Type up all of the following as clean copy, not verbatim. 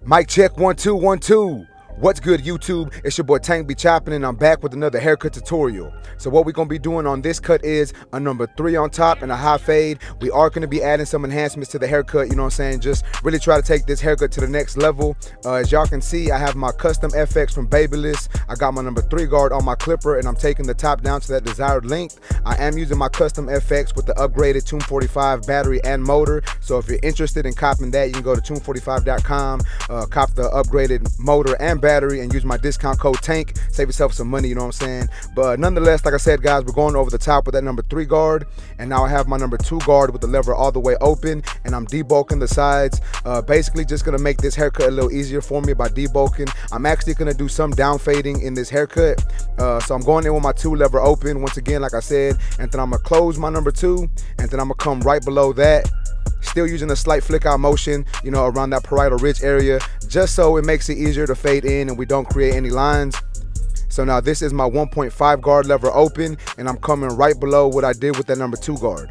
Mic check 1 2 1 2. What's good, YouTube? It's your boy Tank be chopping, and I'm back with another haircut tutorial. So what we're gonna be doing on this cut is a number 3 on top and a high fade. We are gonna be adding some enhancements to the haircut, you know what I'm saying? Just really try to take this haircut to the next level. As y'all can see, I have my custom FX from Babyliss. I got my number 3 guard on my clipper, and I'm taking the top down to that desired length. I am using my custom FX with the upgraded Tune 45 battery and motor. So if you're interested in copping that, you can go to tune45.com, cop the upgraded motor and battery, and use my discount code TANK. Save yourself some money, you know what I'm saying? But nonetheless, like I said, guys, we're going over the top with that number 3 guard, and now I have my number 2 guard with the lever all the way open, and I'm debulking the sides. Basically just gonna make this haircut a little easier for me by debulking. I'm actually gonna do some down fading in this haircut. So I'm going in with my 2 lever open once again, like I said, and then I'm gonna close my number 2, and then I'm gonna come right below that, still using a slight flick out motion, you know, around that parietal ridge area, just so it makes it easier to fade in and we don't create any lines. So now this is my 1.5 guard lever open, and I'm coming right below what I did with that number 2 guard.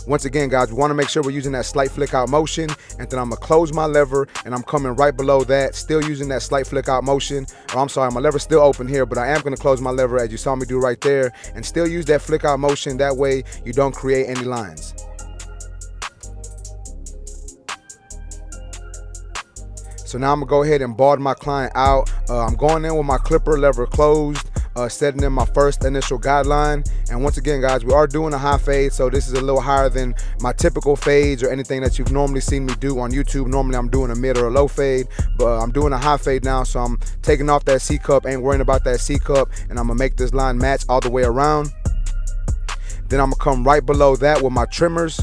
Once again, guys, we want to make sure we're using that slight flick out motion, and then I'm gonna close my lever, and I'm coming right below that, still using that slight flick out motion. Oh, I'm sorry, my lever's still open here, but I am gonna close my lever as you saw me do right there, and still use that flick out motion. That way you don't create any lines. So now I'm gonna go ahead and bald my client out. I'm going in with my clipper lever closed, setting in my first initial guideline. And once again, guys, we are doing a high fade, so this is a little higher than my typical fades or anything that you've normally seen me do on YouTube. Normally I'm doing a mid or a low fade, but I'm doing a high fade now, so I'm taking off that C cup, ain't worrying about that C cup, and I'm gonna make this line match all the way around. Then I'm gonna come right below that with my trimmers.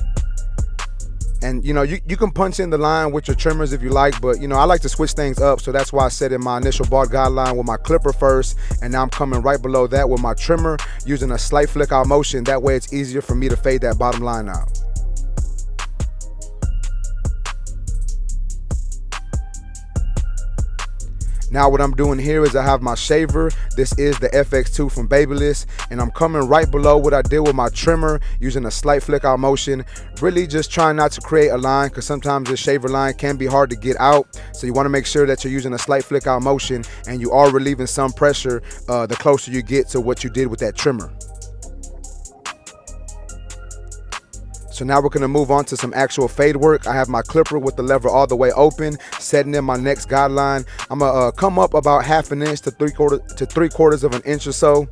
And you know, you can punch in the line with your trimmers if you like, but you know, I like to switch things up, so that's why I set in my initial bald guideline with my clipper first, and now I'm coming right below that with my trimmer, using a slight flick out motion. That way it's easier for me to fade that bottom line out. Now what I'm doing here is I have my shaver. This is the FX2 from Babyliss, and I'm coming right below what I did with my trimmer, using a slight flick out motion. Really just trying not to create a line, because sometimes this shaver line can be hard to get out. So you want to make sure that you're using a slight flick out motion, and you are relieving some pressure the closer you get to what you did with that trimmer. So now we're gonna move on to some actual fade work. I have my clipper with the lever all the way open, setting in my next guideline. I'm gonna come up about 1/2 inch to 3/4 of an inch or so,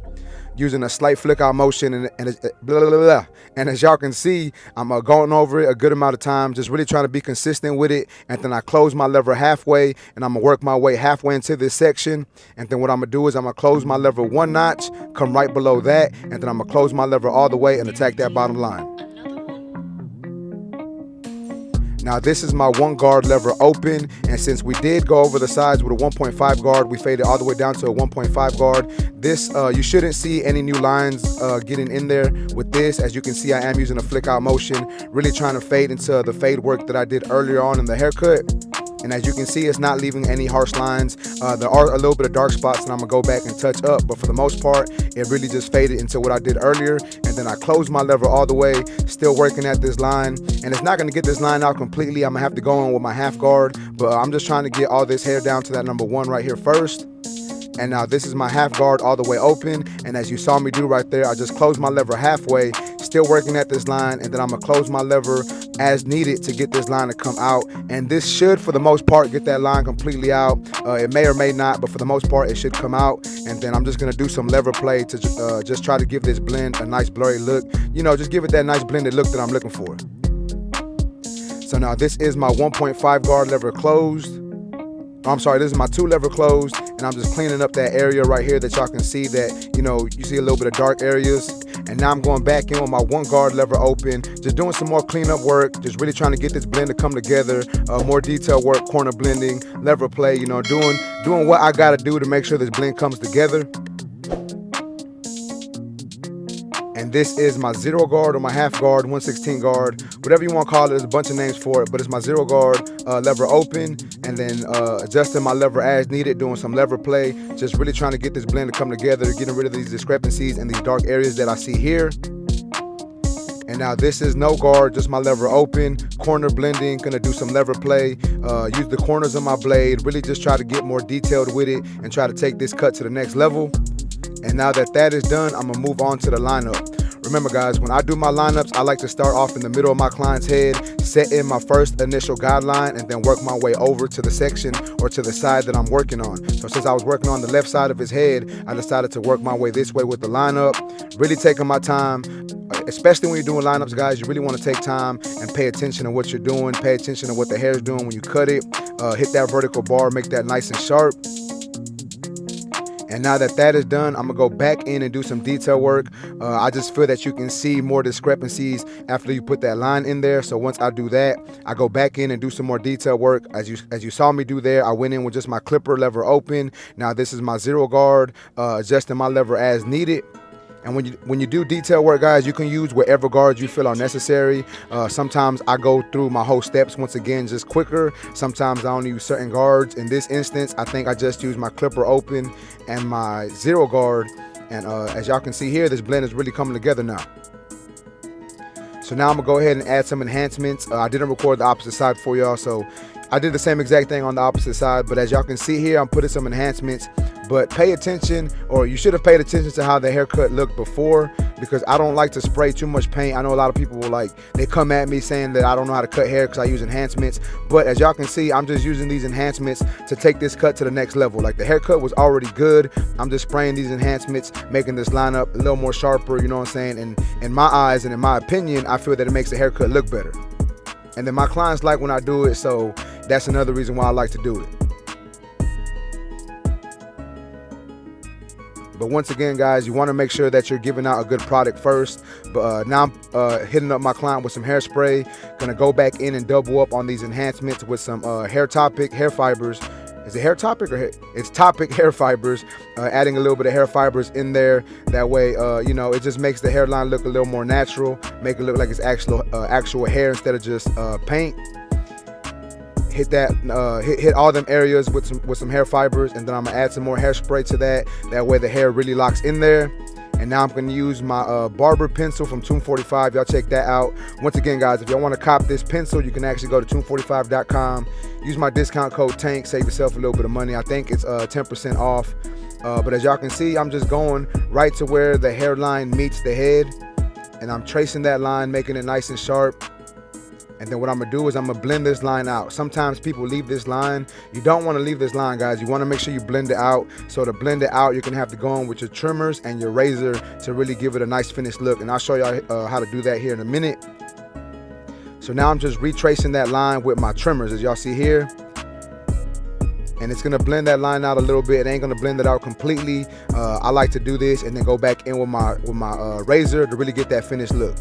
using a slight flick out motion, and blah, blah, blah. And as y'all can see, I'm going over it a good amount of times, just really trying to be consistent with it. And then I close my lever halfway, and I'm gonna work my way halfway into this section. And then what I'm gonna do is I'm gonna close my lever 1 notch, come right below that, and then I'm gonna close my lever all the way and attack that bottom line. Now this is my 1 guard lever open, and since we did go over the sides with a 1.5 guard, we faded all the way down to a 1.5 guard. This, you shouldn't see any new lines getting in there with this. As you can see, I am using a flick out motion, really trying to fade into the fade work that I did earlier on in the haircut. And as you can see, it's not leaving any harsh lines. There are a little bit of dark spots, and I'm gonna go back and touch up, but for the most part, it really just faded into what I did earlier. And then I closed my lever all the way, still working at this line. And it's not gonna get this line out completely. I'm gonna have to go in with my half guard, but I'm just trying to get all this hair down to that number 1 right here first. And now this is my half guard all the way open, and as you saw me do right there, I just closed my lever halfway, still working at this line, and then I'm gonna close my lever as needed to get this line to come out. And this should, for the most part, get that line completely out. It may or may not, but for the most part, it should come out. And then I'm just gonna do some lever play to just try to give this blend a nice blurry look. You know, just give it that nice blended look that I'm looking for. So now this is my 1.5 guard lever closed. I'm sorry, this is my 2 lever closed, and I'm just cleaning up that area right here that y'all can see that, you know, you see a little bit of dark areas. And now I'm going back in with my 1 guard lever open, just doing some more cleanup work, just really trying to get this blend to come together, more detail work, corner blending, lever play, you know, doing what I gotta do to make sure this blend comes together. And this is my 0 guard or my half guard, 1/16 guard, whatever you want to call it. There's a bunch of names for it, but it's my 0 guard lever open, and then adjusting my lever as needed, doing some lever play, just really trying to get this blend to come together, getting rid of these discrepancies and these dark areas that I see here. And now this is no guard, just my lever open, corner blending, gonna do some lever play, use the corners of my blade, really just try to get more detailed with it and try to take this cut to the next level. And now that that is done, I'm gonna move on to the lineup. Remember guys, when I do my lineups, I like to start off in the middle of my client's head, set in my first initial guideline, and then work my way over to the section or to the side that I'm working on. So since I was working on the left side of his head, I decided to work my way this way with the lineup, really taking my time. Especially when you're doing lineups, guys, you really want to take time and pay attention to what you're doing, pay attention to what the hair is doing when you cut it, hit that vertical bar, make that nice and sharp. And now that that is done, I'm gonna go back in and do some detail work. I just feel that you can see more discrepancies after you put that line in there. So once I do that, I go back in and do some more detail work. As you saw me do there, I went in with just my clipper lever open. Now this is my zero guard, adjusting my lever as needed. And when you do detail work, guys, you can use whatever guards you feel are necessary. Sometimes I go through my whole steps once again just quicker. Sometimes I only use certain guards. In this instance, I think I just used my clipper open and my zero guard. And as y'all can see here, this blend is really coming together now. So now I'm gonna go ahead and add some enhancements. I didn't record the opposite side for y'all, so I did the same exact thing on the opposite side. But as y'all can see here, I'm putting some enhancements. But pay attention, or you should have paid attention to how the haircut looked before, because I don't like to spray too much paint. I know a lot of people will they come at me saying that I don't know how to cut hair because I use enhancements. But as y'all can see, I'm just using these enhancements to take this cut to the next level. Like the haircut was already good. I'm just spraying these enhancements, making this lineup a little more sharper, you know what I'm saying? And in my eyes and in my opinion, I feel that it makes the haircut look better. And then my clients like when I do it, so that's another reason why I like to do it. But once again, guys, you want to make sure that you're giving out a good product first. But now I'm hitting up my client with some hairspray. Gonna go back in and double up on these enhancements with some hair fibers. Is it hair topic or hair? It's topic hair fibers. Adding a little bit of hair fibers in there. That way, you know, it just makes the hairline look a little more natural. Make it look like it's actual hair instead of just paint. Hit that, hit all them areas with some hair fibers, and then I'm gonna add some more hairspray to that. That way the hair really locks in there. And now I'm gonna use my Barber pencil from Tune 45. Y'all check that out. Once again, guys, if y'all want to cop this pencil, you can actually go to tune45.com. Use my discount code TANK, save yourself a little bit of money. I think it's 10% off. But as y'all can see, I'm just going right to where the hairline meets the head, and I'm tracing that line, making it nice and sharp. And then what I'm gonna do is I'm gonna blend this line out. Sometimes people leave this line. You don't wanna leave this line, guys. You wanna make sure you blend it out. So to blend it out, you're gonna have to go in with your trimmers and your razor to really give it a nice finished look. And I'll show y'all how to do that here in a minute. So now I'm just retracing that line with my trimmers, as y'all see here. And it's gonna blend that line out a little bit. It ain't gonna blend it out completely. I like to do this and then go back in with my razor to really get that finished look.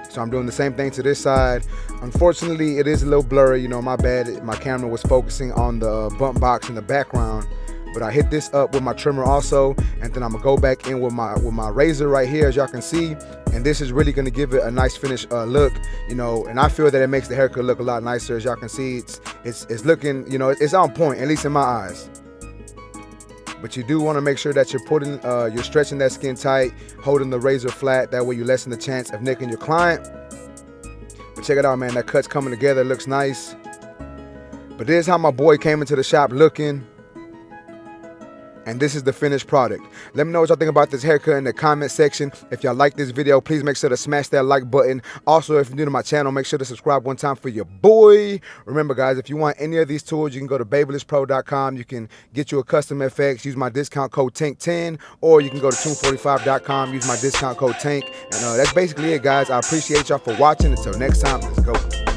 So I'm doing the same thing to this side. Unfortunately, it is a little blurry, you know, my bad. My camera was focusing on the bump box in the background. But I hit this up with my trimmer also, and then I'm gonna go back in with my razor right here, as y'all can see. And this is really gonna give it a nice finished look, you know, and I feel that it makes the haircut look a lot nicer. As y'all can see, it's looking, you know, it's on point, at least in my eyes. But you do want to make sure that you're stretching that skin tight, holding the razor flat. That way you lessen the chance of nicking your client. But check it out, man. That cut's coming together. It looks nice. But this is how my boy came into the shop looking. And this is the finished product. Let me know what y'all think about this haircut in the comment section. If y'all like this video, please make sure to smash that like button. Also, if you're new to my channel, make sure to subscribe one time for your boy. Remember, guys, if you want any of these tools, you can go to babylisspro.com. You can get you a custom FX, use my discount code TANK10, or you can go to tune45.com, use my discount code TANK. And that's basically it, guys. I appreciate y'all for watching. Until next time, let's go.